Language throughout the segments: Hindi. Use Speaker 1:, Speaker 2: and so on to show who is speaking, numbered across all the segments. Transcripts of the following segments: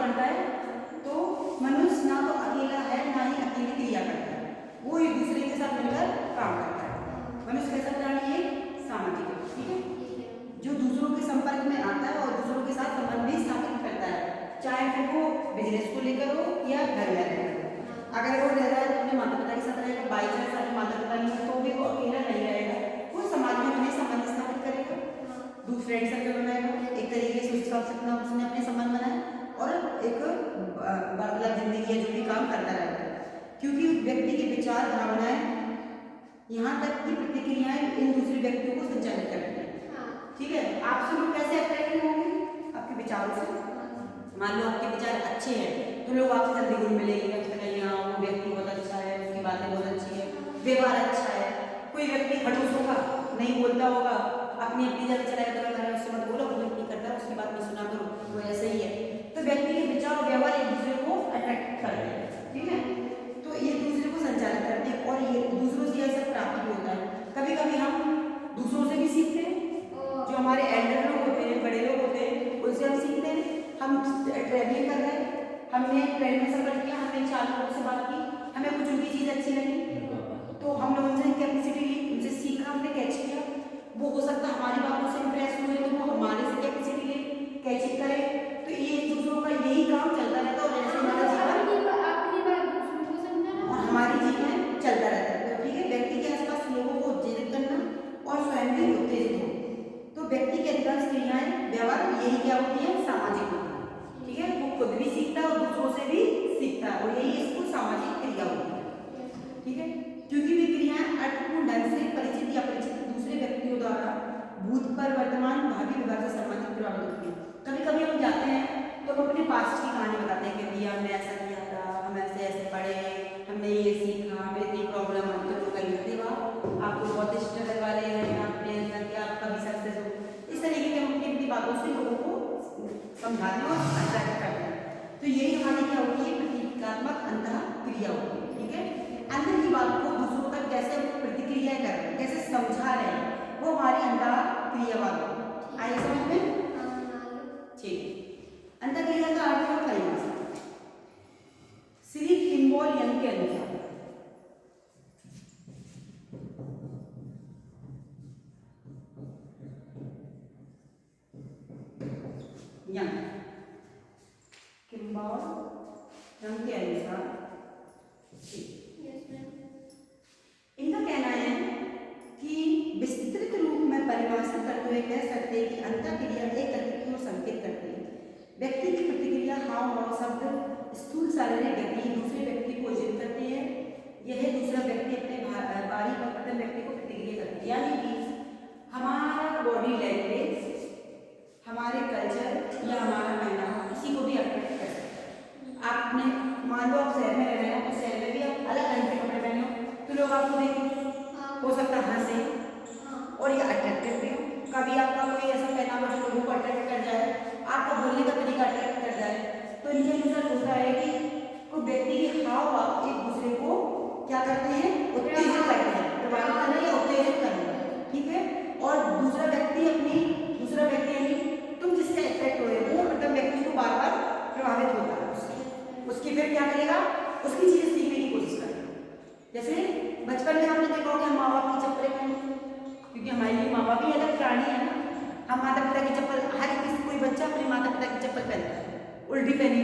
Speaker 1: बनता है, तो मनुष्य ना तो अकेला है ना ही अकेली क्रिया करता है, वो एक दूसरे के साथ मिलकर काम करता है। मनुष्य कैसा प्राणी है? सामाजिक है। ठीक है, जो दूसरों के संपर्क में आता है और दूसरों के साथ संबंध भी स्थापित करता है, चाहे फिर वो बिजनेस को लेकर हो या घर में रहकर हो। अगर वो रह रहा है तो अपने माता पिता के साथ रहेगा, बाई चांस अपने माता पिता नहीं है तो भी वो अकेला नहीं रहेगा, वो समाज में अपने संबंध स्थापित करेगा, दूसरे सर्कल बनाएगा, एक तरीके से उस हिसाब से अपना उसने अपने संबंध बनाए और एक वार्तालाप जिंदगी है जो भी काम करता रहता है, क्योंकि व्यक्ति के विचार भावनाएं यहाँ तक की प्रतिक्रियाएं इन दूसरे व्यक्तियों को संचालित करती हैं। ठीक है, आपसे लोग कैसे अट्रैक्ट होंगे? आपके विचारों से। मान लो आपके विचार अच्छे हैं तो लोग आपसे जल्दी घुल मिलेंगे, वो व्यक्ति बहुत अच्छा है, उसकी बातें बहुत अच्छी है, व्यवहार अच्छा है। कोई व्यक्ति खड़ूस होगा, नहीं बोलता होगा, अपनी अपनी जगह चलाएगा, तो उससे मत बोलो, वो नहीं करता, उसकी बात में सुना करो, वो ऐसे ही है। तो व्यक्ति के विचार और व्यवहार एक दूसरे को अट्रैक्ट करते हैं। ठीक है, तो ये दूसरे को संचालित करते हैं और ये दूसरों से ऐसा प्राप्त भी होता है। कभी कभी हम दूसरों से भी सीखते हैं, जो हमारे एल्डर लोग होते हैं, बड़े लोग होते हैं, उनसे हम सीखते हैं। हम ट्रैवलिंग कर रहे हैं, हमने ट्रेन में सफर किया, हमने 4 लोगों से बात की, हमें कुछ उनकी चीज़ अच्छी लगी तो हम लोग उनसे कैपेसिटी ली, उनसे सीखा, हमने कैच किया। वो हो सकता है हमारी बातों से इंप्रेस हुए तो वो हमारे से कैपेसिटी ले, कैचिंग करे। तो ये एक दूसरों का यही काम चलता रहता है और ऐसे हमारा जीवन और हमारी जीवन चलता रहता है। तो ठीक है, व्यक्ति के आसपास लोगों को उत्तेजित करना और स्वयं भी उत्तेजित हो। तो व्यक्ति की अधिकांश क्रियाएं व्यवहार यही क्या होती है? सामाजिक होती है। ठीक है, वो खुद भी सीखता है और दूसरों से भी सीखता है और यही इसको सामाजिक क्रिया होती है। ठीक है, क्योंकि वे क्रियाएं अर्थपूर्ण ढंग से परिचित या अपरिचित दूसरे व्यक्तियों द्वारा भूत पर वर्तमान भावी विभाग से संबंधित प्रभावित होती है। कभी कभी हम जाते हैं तो हम अपने पास्ट की कहानी बताते हैं कि भैया हमने ऐसा किया था, हम ऐसे ऐसे पढ़े, हमने ये सीखा, हमें इतनी प्रॉब्लम आती है, तो कहीं कहते वाह आपको बहुत स्ट्रगल वाले हैं, आपने ऐसा किया, आप कभी सक्सेस हो। इस तरीके के हम अपनी अपनी बातों से लोगों को समझाने और अट्रैक्ट करते हैं। तो यही हमारी क्या होती है? प्रतीकात्मक अंतः क्रिया होती है। ठीक है, अंदर की बात को दूसरों तक कैसे प्रतिक्रिया कर रहे हैं, कैसे समझा रहे हैं, वो हमारी अंतः क्रिया वाली आई समझ में? ठीक, अंतः क्रिया का अर्थ है परिभाषा। श्री किम्बॉल यंग के अनुसार किम्बॉल यंग के अनुसार इनका कहना है कि विस्तृत रूप में परिभाषित करते हुए कह सकते हैं कि अंतःक्रिया एक गति की ओर संकेत करती है। व्यक्ति की प्रतिक्रिया हाव भाव शब्द स्थूल शारीरिक गति दूसरे व्यक्ति को उचित करती है। यह दूसरा व्यक्ति अपने बारी पर प्रथम व्यक्ति को प्रतिक्रिया करती है, यानी कि हमारा बॉडी लैंग्वेज, हमारे कल्चर या हमारा पहनावा किसी को भी अट्रैक्ट कर सकता है। आपने मान लो आप शहर में रह रहे हो तो शहर में भी आप अलग ढंग के कपड़े पहने हो तो लोग आपको देखेंगे, हो सकता है हंसे और ये अट्रैक्टिव भी हो। कभी आपका कोई ऐसा पहनावा जो लोगों को अट्रैक्ट कर जाए, आपका बोलने का तरीका अट्रैक्ट कर जाए, तो इनके अनुसार होता है कि कोई व्यक्ति के हाव भाव एक दूसरे को क्या करते हैं? उत्तेजित करते हैं, प्रभावित करना या उत्तेजित करना। ठीक है, और दूसरा व्यक्ति यानी तुम जिससे अट्रैक्ट हो रहे हो वो मतलब व्यक्ति को बार बार प्रभावित होता है, उसकी फिर क्या करेगा? उसकी चीजें सीखने की कोशिश करेगा। जैसे बचपन में आपने देखा होगा हम माँ बाप की चप्पलें पहनते, क्योंकि हमारे लिए माँ बाप ही अलग प्राणी है ना। हम माता पिता की चप्पल, हर किसी कोई बच्चा अपने माता पिता की चप्पल पहनता है, उल्टी पहनी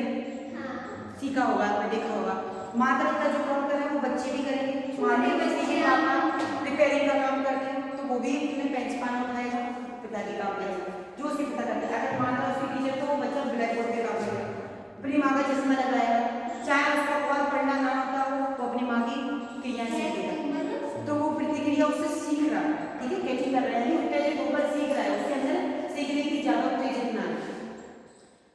Speaker 1: सीखा होगा, आपने देखा होगा। माता पिता जो काम कर रहे हैं वो बच्चे भी करेंगे, माने वैसे रिपेयरिंग का काम करते हैं तो वो भी अपने पेंच पाना उठाएगा, पिता की काम करेगा जो उसके पिता करते हैं। अगर माता उसकी टीचर तो वो बच्चा ब्लैक बोर्ड पे काम करेगा, अपनी माँ का चश्मा लगाएगा, चाहे उसका बहुत पढ़ना ना होता हो तो अपनी माँ की क्रिया सीखेगा, तो वो प्रतिक्रिया उससे सीख रहा है। ठीक है, कैचिंग कर रहा है, उत्तेजित होकर सीख रहा है, उसके अंदर सीखने की ज्यादा उत्तेजित ना है।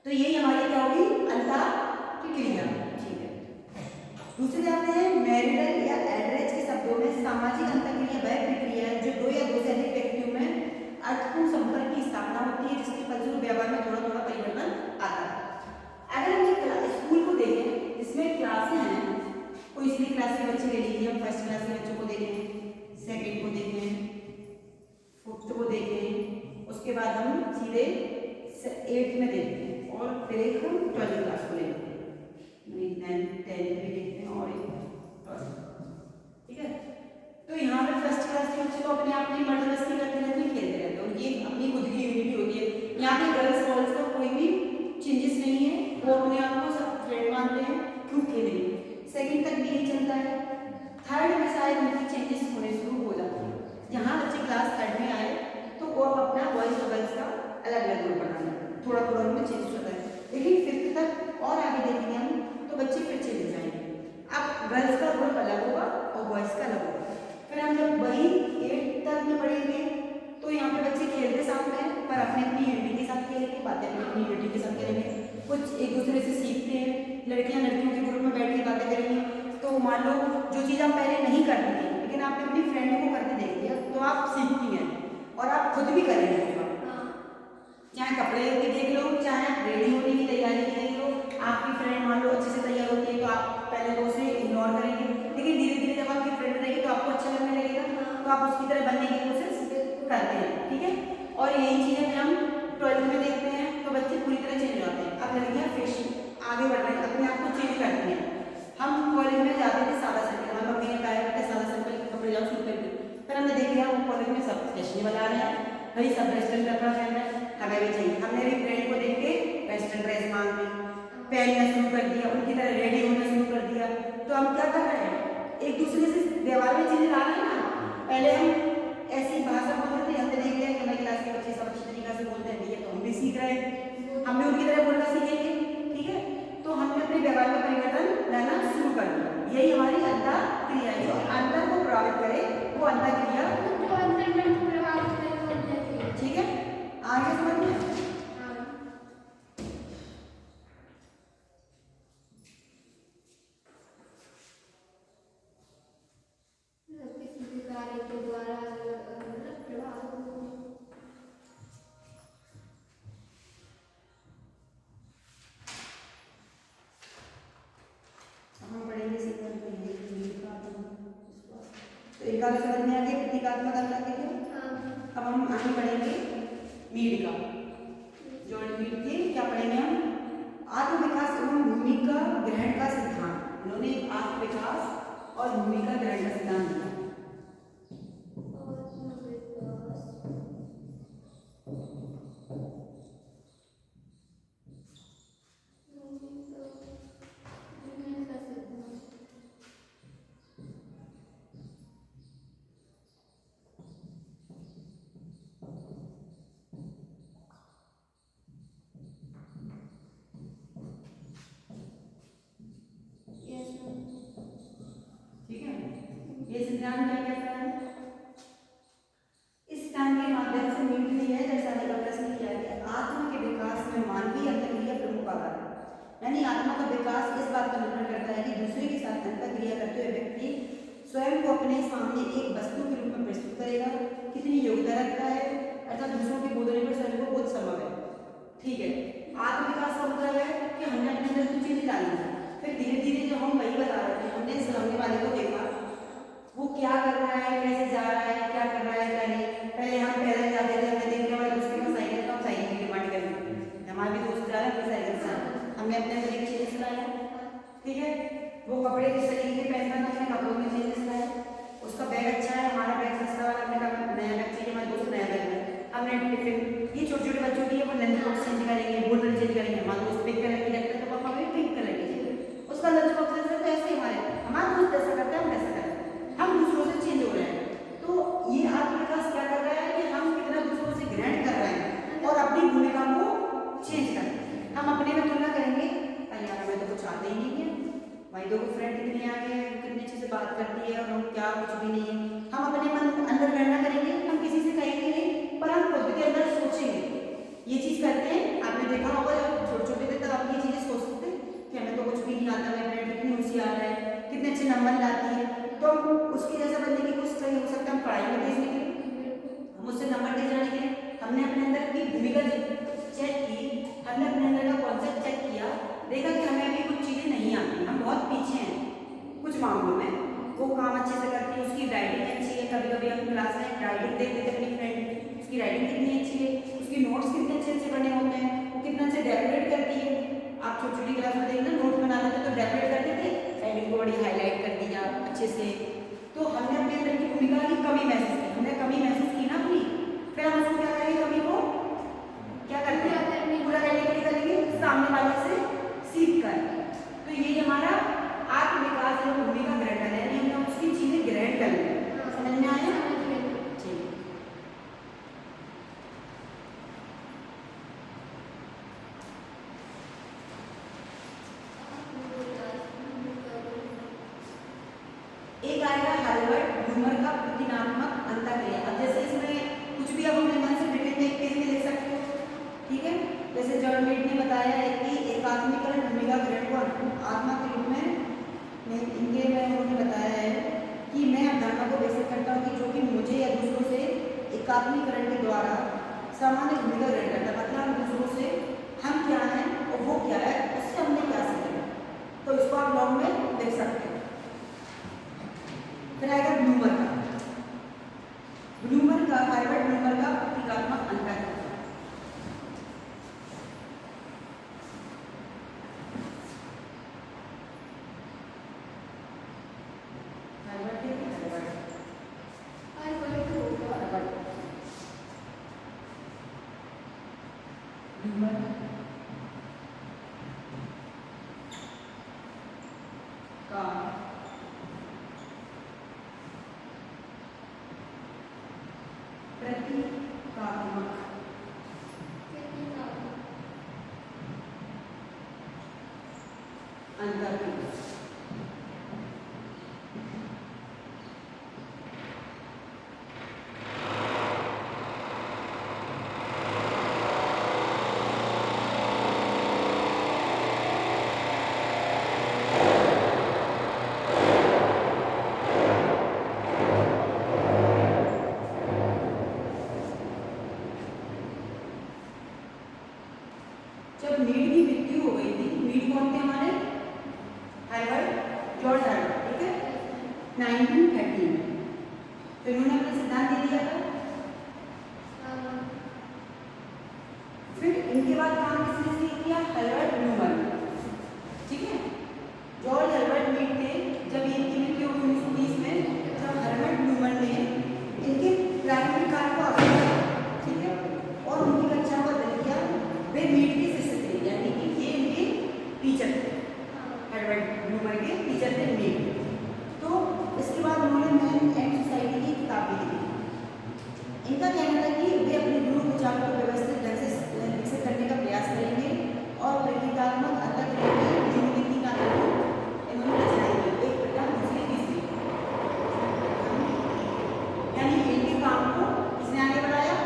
Speaker 1: तो यही हमारी क्या होगी? अंतःक्रिया। ठीक है, दूसरे जाते हैं मैरिडल या एडरेज के शब्दों में सामाजिक अंतःक्रिया वह प्रक्रिया है जो 2 या 2 से अधिक व्यक्तियों में अर्थपूर्ण संपर्क की स्थापना होती है, जिसके फलस्वरूप व्यवहार में थोड़ा थोड़ा परिवर्तन आता है। अगर हम स्कूल को देखें जिसमें क्लासें हैं, कोई इसलिए क्लास के बच्चे ले लीजिए, हम फर्स्ट क्लास के बच्चों को देखें, सेकंड को देखें, फोर्थ को देखें, उसके बाद हम सीधे 8th में देखते हैं और फिर एक हम 12th क्लास को लेते हैं। यही चलता है। थर्ड में शायद उनकी चेंजेस होने शुरू हो जाते हैं। जहाँ बच्चे क्लास थर्ड में आए तो वो अब अपना बॉयज और गर्ल्स का अलग अलग ग्रुप बनाना थोड़ा थोड़ा उनमें चेंज होता है। लेकिन फिफ्थ तक और आगे देखेंगे हम तो बच्चे फिर चेंज हो जाएंगे। अब गर्ल्स का ग्रुप अलग होगा और बॉयज का अलग होगा। फिर हम जब वही 8th तक में पढ़ेंगे तो यहाँ पे बच्चे खेलते साथ में पर अपनी अपनी यूनिटी के साथ खेलेंगे, बातें अपनी यूनिटी के साथ खेलेंगे, कुछ एक दूसरे से सीखते हैं। लड़कियां लड़कियों के ग्रुप में बैठ के बातें करेंगी तो मान लो जो चीज़ आप पहले नहीं करती थी लेकिन आपने अपनी फ्रेंड को करते देख लिया तो आप सीखती हैं और आप खुद भी करेंगे। चाहे कपड़े की देख लो, चाहे आप रेडी होने की तैयारी की देख लो, आपकी फ्रेंड मान लो अच्छे से तैयार होती है तो आप पहले तो उसे इग्नोर करेंगे, लेकिन धीरे धीरे जब आपकी फ्रेंड रहेगी तो आपको अच्छा लगने लगेगा तो आप उसकी तरह बनने की कोशिश करते हैं। ठीक है, और यही चीज़ें हम 12th में देखते हैं तो बच्चे पूरी तरह चेंज हो जाते हैं। अब लड़कियाँ फैशन आगे बढ़ रही हैं, अपने आप को चेंज करती हैं। हम कॉलेज में जाते थे सादा सिंपल, हमारी मम्मी ने कहा कि सादा सिंपल कपड़े जाओ शुरू कर दी, पर हमने देख लिया वो कॉलेज में सब फैशनेबल आ रहे हैं, भाई सब वेस्टर्न कपड़ा पहन रहे हैं, हमें भी चाहिए। हमने भी फ्रेंड को देख के वेस्टर्न ड्रेस मांग ली, पहनना शुरू कर दिया, उनकी तरह रेडी होना शुरू कर दिया। तो हम क्या कर रहे हैं, एक दूसरे से व्यवहार में चेंज ला रहे हैं ना। पहले हम ऐसी भाषा बोलते थे, हमने देख लिया कि हमारी क्लास के बच्चे सब अच्छी तरीके से बोलते हैं, भैया तो हम भी सीख रहे हैं, हम भी उनकी तरह बोलना सीखेंगे। ठीक है, तो हमने अपने व्यवहार में परिवर्तन लाना शुरू कर दिया। यही हमारी अंतर क्रिया है, जो अंतर को प्रभावित करे वो अंतर क्रिया। ठीक है, आगे समझ में। एक बार समझ में आ गया प्रतीकात्मक अंतर के लिए। अब हम आगे बढ़ेंगे मीड का, जो मीड के क्या पढ़ेंगे हम, आत्म विकास एवं भूमिका ग्रहण का सिद्धांत। उन्होंने आत्म विकास और भूमिका ग्रहण का सिद्धांत दिया। ठीक है, ये सिद्धांत क्या कहता है, इस सिद्धांत के माध्यम से मीड ने यह दर्शाने का प्रश्न किया कि आत्मा के विकास में मानवीय अंतःक्रिया प्रमुख आधार है। यानी आत्मा का विकास इस बात पर निर्भर करता है कि दूसरे के साथ अंतःक्रिया करते हुए व्यक्ति स्वयं को अपने सामने एक वस्तु के रूप में प्रस्तुत करेगा, कितनी योग्यता रखता है, अर्थात दूसरों के बोलने पर स्वयं को बहुत संभव है। ठीक है, आत्म विकास का मतलब है कि हमने अपने अंदर कुछ चीजें डाली है, फिर धीरे धीरे जो हम वही बता रहे थे, हमने सामने वाले को देखा वो क्या कर रहा है, कैसे जा रहा है, क्या कर रहा है, क्या नहीं। पहले हम पैदल जाते थे, हमने देख लिया हमारे दोस्त के पास साइकिल, तो हम साइकिल की डिमांड करेंगे, हमारे भी दोस्त जा रहे हैं साइकिल से, हमने अपने अंदर एक चेंजेस लाया। ठीक है, वो कपड़े किस तरीके के पहनता था, हमने कपड़ों में चेंजेस लाया। उसका बैग अच्छा है, हमारा बैग सस्ता वाला, हमने कहा नया बैग चाहिए, हमारे दोस्त नया बैग है, हमने टिफिन, ये छोटे छोटे बच्चों की है वो लंच बॉक्स चेंज करेंगे, बोतल चेंज करेंगे, हमारे दोस्त पिंक कलर की रखते हैं तो पापा भी पिंक कलर की चाहिए, उसका लंच बॉक्स ऐसा, तो ऐसे हमारे दोस्त ऐसा करते हैं, हम ऐसा करते हैं, हम दूसरों से चेंज हो रहे हैं। तो ये आत्मविकास क्या कर रहा है कि हम कितना दूसरों से ग्रहण कर रहे हैं और अपनी भूमिका को चेंज कर रहे हैं। हम अपने में तुलना करेंगे, अरे यार हमें तो कुछ आता ही नहीं है, भाई दो फ्रेंड कितनी आगे है, कितनी अच्छे से बात करती है और हम क्या कुछ भी नहीं है। हम अपने मन अंदर गणना करेंगे, हम किसी से कहेंगे नहीं, पर हम खुद के अंदर सोचेंगे। ये चीज करते हैं, आपने देखा होगा जब छोटे छोटे थे तब आप ये चीजें सोचते थे कि हमें तो कुछ भी नहीं आता, मेरी फ्रेंड कितनी होशियार है, कितने अच्छे नंबर लाती है, तो हम उसके जैसा बनने की कोशिश करेंगे। हो सकता है हम पढ़ाई में तेज निकले, हम उससे नंबर तेज लाने के लिए हमने अपने अंदर की भूमिका चेक की, हमने अपने अंदर का कॉन्सेप्ट चेक किया, देखा कि हमें अभी कुछ चीजें नहीं आती, हम बहुत पीछे हैं कुछ मामलों में, वो काम अच्छे से करती है, उसकी राइटिंग अच्छी है, कभी कभी हम क्लास में राइटिंग देखते थे अपनी फ्रेंड, उसकी राइटिंग कितनी अच्छी है, उसकी नोट्स कितने अच्छे अच्छे बने होते हैं, वो कितना अच्छे डेकोरेट करती है। आप छोटी छोटी क्लास में देखना नोट बनाते थे तो डेकोरेट करते थे, राइटिंग को बड़ी हाईलाइट कर दिया अच्छे से। तो हमने अपने अंदर की भूमिका की कमी महसूस की, हमने कमी महसूस की ना अपनी, फिर हम उसको क्या करेंगे, कमी को क्या करते हैं, पूरा करने के लिए करेंगे सामने वाले से सीख कर। तो ये हमारा आत्म विकास एवं भूमिका एक आएगा हार्वर्ड ब्लूमर का प्रतिनात्मक अंतःक्रिया। अब जैसे इसमें कुछ भी आप अपने मन से ब्रिटेन में एक पेज में लिख सकते हो, ठीक है। जैसे जॉन मीड ने बताया है कि एकात्मीकरण भूमिका ग्रहण को आत्मा के रूप में उन्होंने बताया है कि मैं अवधारणा को विकसित करता हूँ कि जो कि मुझे या दूसरों से एकात्मीकरण के द्वारा सामान्य भूमिका ग्रहण करता है। मतलब हम दूसरों से हम क्या हैं और वो क्या है, उससे हमने क्या सीखा, तो इसको आप लॉन्ग में लिख सकते हैं। फिर आएगा ब्लूमर का हार्वर्ड ब्लूमर का प्रतीकात्मक अंतःक्रिया। जब मीड की मृत्यु हो गई थी, मीड कौन थे हमारे, हार्वर्ड जॉर्ज हार्वर्ड, ठीक है, 1913 में। तो इन्होंने अपना सिद्धांत दे दिया था। फिर इनके बाद काम किसने शुरू किया, हार्वर्ड ब्लूमर, ठीक है। जॉर्ज हार्वर्ड मीड थे, जब इनकी मृत्यु हो गई 1920 में, जब हार्वर्ड ब्लूमर ने इनके प्रारंभिक कार्य को अपनाया, ठीक है, और उनकी कक्षा को बदल दिया। वे मीड के यानी कि ये इनके टीचर थे, हार्वर्ड ब्लूमर के टीचर थे मीड। तो इसके बाद उन्होंने मैन एंड सोसाइटी की किताब भी लिखी। इनका कहना था कि वे अपने गुरु विचारों को व्यवस्थित ढंग से विकसित करने का प्रयास करेंगे और प्रतीकात्मक अंतःक्रिया की जीवनीति का इन्होंने रचनाएं की, एक प्रकार दूसरी तीसरी, यानी इनके काम को किसने आगे बढ़ाया,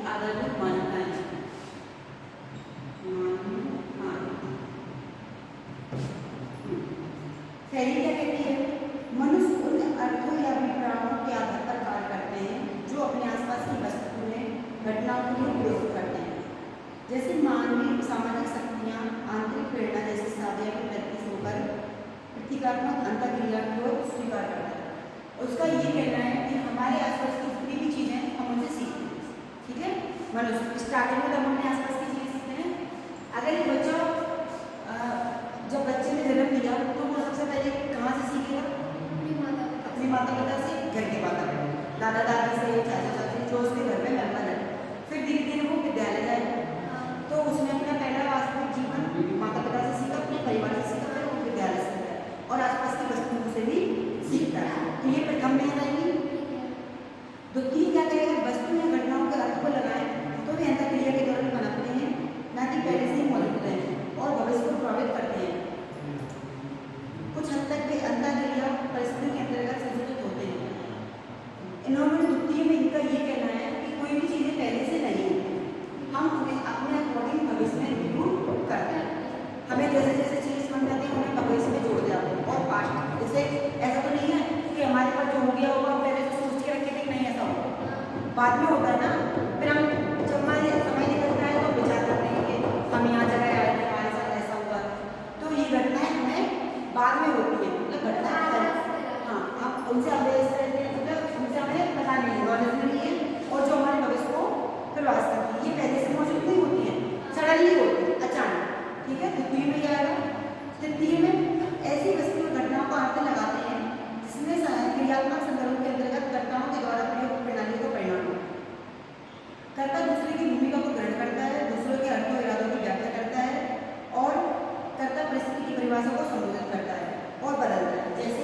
Speaker 1: आधारभूत मान्यताएं। पहली क्या कहती है, मनुष्य उन अर्थों या अभिप्रायों के आधार पर कार्य करते हैं जो अपने आसपास की वस्तु में घटनाओं के लिए उपयोग करते हैं। जैसे मानवीय सामाजिक शक्तियाँ आंतरिक प्रेरणा जैसे साधन की प्रति से होकर प्रतीकात्मक अंतःक्रिया को स्वीकार करता है। उसका ये कहना है कि हमारे आसपास की जितनी भी चीज़ें हम उनसे सीखते हैं, ठीक है। मनुष्य स्टार्टिंग में हम अपने आसपास की चीज़ें सीखते हैं। अगर एक बच्चा जब बच्चे ने जन्म लिया तो वो सबसे पहले कहाँ से सीखेगा, अपने माता पिता से, घर के माता पिता, दादा दादी से, चाचा चाची, जो उसके घर में मेंबर है। फिर धीरे धीरे वो विद्यालय जाएगा, तो उसने अपना पहला वास्तविक जीवन माता पिता से सीखा, अपने परिवार से सीखा, फिर वो विद्यालय से सीखा और आसपास की वस्तुओं से भी सीखता है। तो ये प्रथम में आएगी। द्वितीय क्या कहेगा, वस्तु या घटनाओं के अर्थ को लगाएं तो वे अंतःक्रिया के दौरान बनाते हैं, ना कि पहले से ही मौजूद हैं और भविष्य को प्रभावित करते हैं। कुछ हद तक वे अंतःक्रिया परिस्थितियों के अंतर्गत संशोधित होते हैं। इन्होंने द्वितीय में इनका ये कहना है कि कोई भी चीज़ें पहले से नहीं होती, हम उन्हें अपने अकॉर्डिंग भविष्य में इंक्लूड करते हैं। हमें जैसे जैसे चीज़ समझ आती है उन्हें भविष्य में जोड़ दिया और पास्ट। जैसे ऐसा तो नहीं है कि हमारे पास जो हो गया होगा पहले तो सोच के रखे थे, नहीं ऐसा होगा, बाद में होता है ना। फिर हम जब हमारे समय निकलता है तो विचार करते हैं कि हम यहाँ जगह आए थे, हमारे साथ ऐसा हुआ। तो ये घटनाएं हमें बाद में होती है, मतलब घटना हाँ हम उनसे अवेयर रहते हैं, मतलब उनसे हमें पता नहीं है, नॉलेज नहीं है, और जो हमारे भविष्य को फिर वास्तव में ये पहले से मौजूद नहीं होती है, सडनली होती है, अचानक, ठीक है। द्वितीय में क्या आएगा, तृतीय में ऐसी वस्तु घटनाओं को अर्थ लगाते हैं जिसमें क्रियात्मक संदर्भों के अंतर्गत कर्ताओं के द्वारा प्रयुक्त प्रणाली को परिणाम हो। कर्ता दूसरे की भूमिका को ग्रहण करता है, दूसरों के अर्थों इरादों की व्याख्या करता है और कर्ता परिस्थिति की परिभाषा को संबोधित करता है और बदलता है। जैसे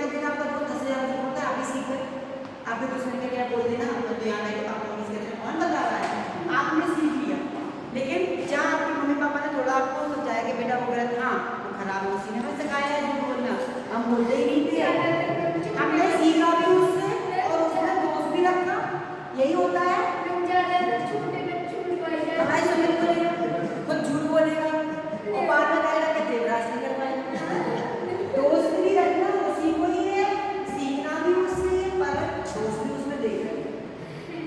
Speaker 1: एक दिन आपका दोस्त 10,000 जो होता है आप भी सीख गए, आपके दूसरे के लिए बोल देना तो यहाँ आए तो आप मम्मी से कहते कौन बता रहा है, आपने सीख लिया। लेकिन जहाँ आपके मम्मी पापा ने थोड़ा आपको समझाया कि बेटा वो गलत, हाँ वो खराब है, उसी ने हमें सिखाया है झूठ बोलना, हम बोलते ही नहीं थे, हमने सीखा भी उससे और उसने दोस्त भी रखा, यही होता है। हमारे सुमित बोलेगा, खुद झूठ बोलेगा और बाद में कहेगा कि देवराज नहीं कर पाएगा। दोस्त भी रखना उसी को ही है, सीखना भी उससे है, पर दोस्त भी उसमें देख रहे हैं।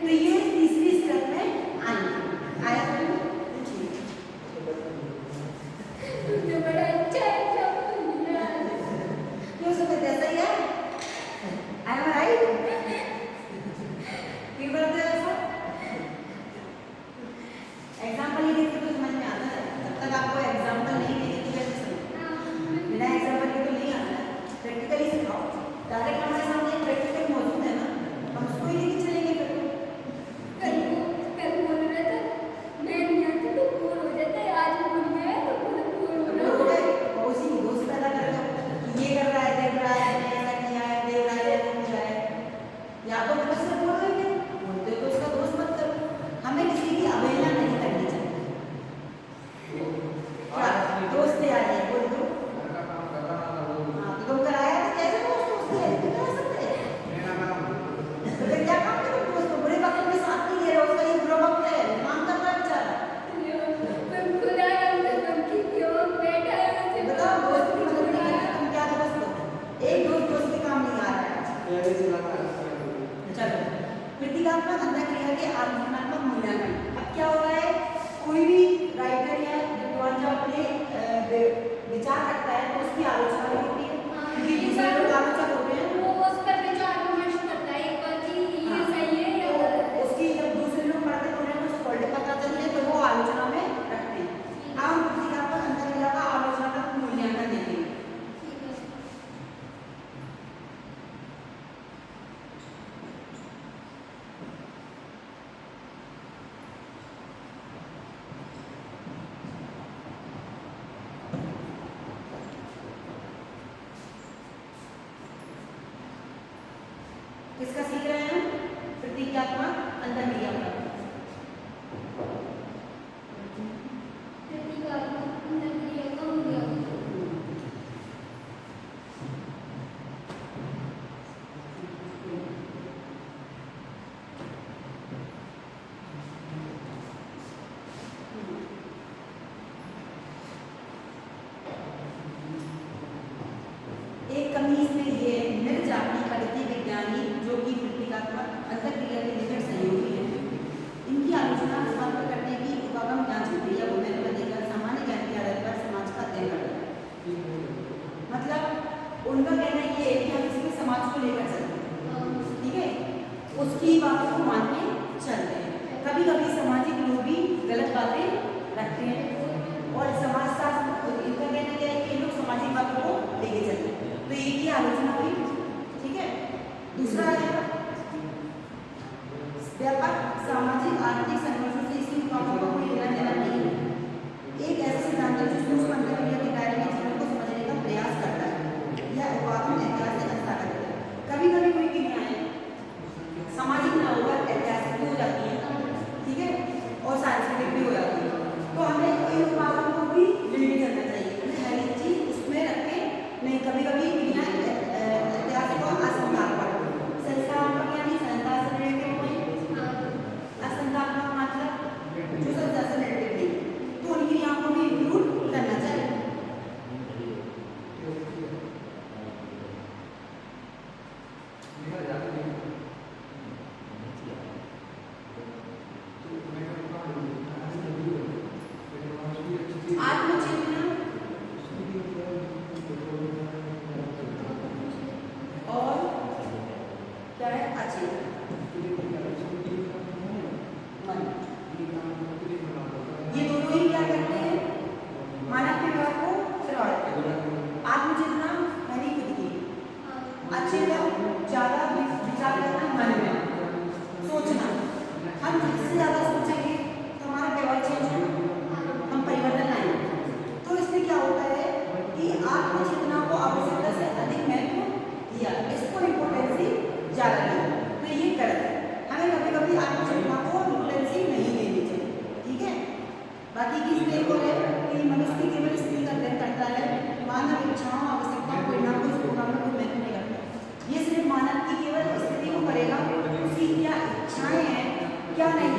Speaker 1: तो ये तीसरी स्टेप में आया क्यों सुमित ऐसा ही है? I am right? क्यों करते हैं ऐसा? एग्जाम्पल ही देखते तो समझ में आता है, तब तक आपको एग्जाम्पल नहीं देंगे तो कैसे समझ, बिना एग्जाम्पल के तो नहीं आता है। प्रैक्टिकली सिखाओ, डायरेक्ट हमारे सामने प्रैक्टिकल मौजूद है ना, हम उसको ही लेके चलेंगे। प्रतीकात्मक अंतःक्रिया के आलोचनात्मक मूल्यांकन। अब क्या हो रहा है, कोई भी राइटर या विद्वान जब अपने विचार रखता है तो उसकी आलोचना भी होती है, क्योंकि दूसरे लोग आलोचक होते हैं, वो उस पर विचार विमर्श करता है एक बार कि ये सही है या गलत है, उसकी जब दूसरे लोग पढ़ते हैं उन्हें कुछ फॉल्ट पता चलती है तो वो आलोचना में रखते हैं। अब हम प्रतीकात्मक अंतःक्रिया का आलोचनात्मक मूल्यांकन देखेंगे। किसका सीख रहे हैं हम? प्रतीकात्मक अंतःक्रिया का। प्रतीकात्मक अंतःक्रिया का मूल्यांकन। एक कमी इसमें ये निर्जाति प्रगति विज्ञानी जो कि प्रतीकात्मक अंतःक्रिया के निकट सहयोगी हैं, इनकी आलोचना स्थापित करने की उपागम ज्ञान प्रक्रिया को महत्व देकर सामान्य ज्ञान के आधार पर समाज का अध्ययन करता है। मतलब उनका कहना ये है कि हम इसमें समाज को लेकर चलते हैं, ठीक है, उसकी बातों को मान के चलते हैं। कभी कभी सामाजिक लोग भी गलत बातें रखते हैं और समाज शास्त्र, इनका कहना क्या है कि लोग सामाजिक बातों को लेके चलते हैं, तो एक ही आलोचना हुई, ठीक है। दूसरा है व्यापक सामाजिक आर्थिक संघर्षों से इसी मुकाबले को कोई लेना देना नहीं है। एक ऐसा सिद्धांत है जो सूक्ष्म अंतःक्रिया के दायरे में जीवन को समझने का प्रयास करता है या उपागम ऐतिहासिक हस्ताक्षर करता है। कभी कभी कोई क्रियाएं सामाजिक न होकर ऐतिहासिक हो जाती है, ठीक है, और सांस्कृतिक भी हो जाती है, तो हमें इन उपागम को भी लेके चलना चाहिए, हमें हर एक चीज उसमें रख के नहीं। कभी कभी क्रियाएं ऐतिहासिक और असंख्यात्मक, संस्थात्मक यानी संस्था से रिलेटेड हुई, असंख्यात्मक मतलब जो संस्था से रिलेटेड नहीं, तो उन क्रियाओं को भी इंक्लूड करना चाहिए। आत्मचेतना और क्या है, अचेतना मन, ये दोनों ही क्या करते हैं, मानव व्यवहार को प्रभावित करते हैं। आत्मचेतना यानी खुद की, अचेतना ज्यादा विचार करना, मन में सोचना, हम जिससे ज्यादा सोचेंगे तो हमारा व्यवहार चेंज होगा, हम परिवर्तन लाएंगे। तो इसमें क्या होता है कि आत्मचेतना को आवश्यकता से अधिक महत्व दिया, इसको इम्पोर्टेंसी ज़्यादा दी, तो ये गलत है। हमें कभी कभी आत्मचेतना को इम्पोर्टेंसी नहीं देनी चाहिए, ठीक है। बाकी की इसमें एक और है कि मनुष्य की केवल स्थिति का अध्ययन करता है, मानव इच्छाओं आवश्यकताओं परिणाम को प्रोग्राम में कोई महत्व नहीं रखता। ये सिर्फ मानव की केवल स्थिति को करेगा, उसकी क्या इच्छाएं हैं क्या नहीं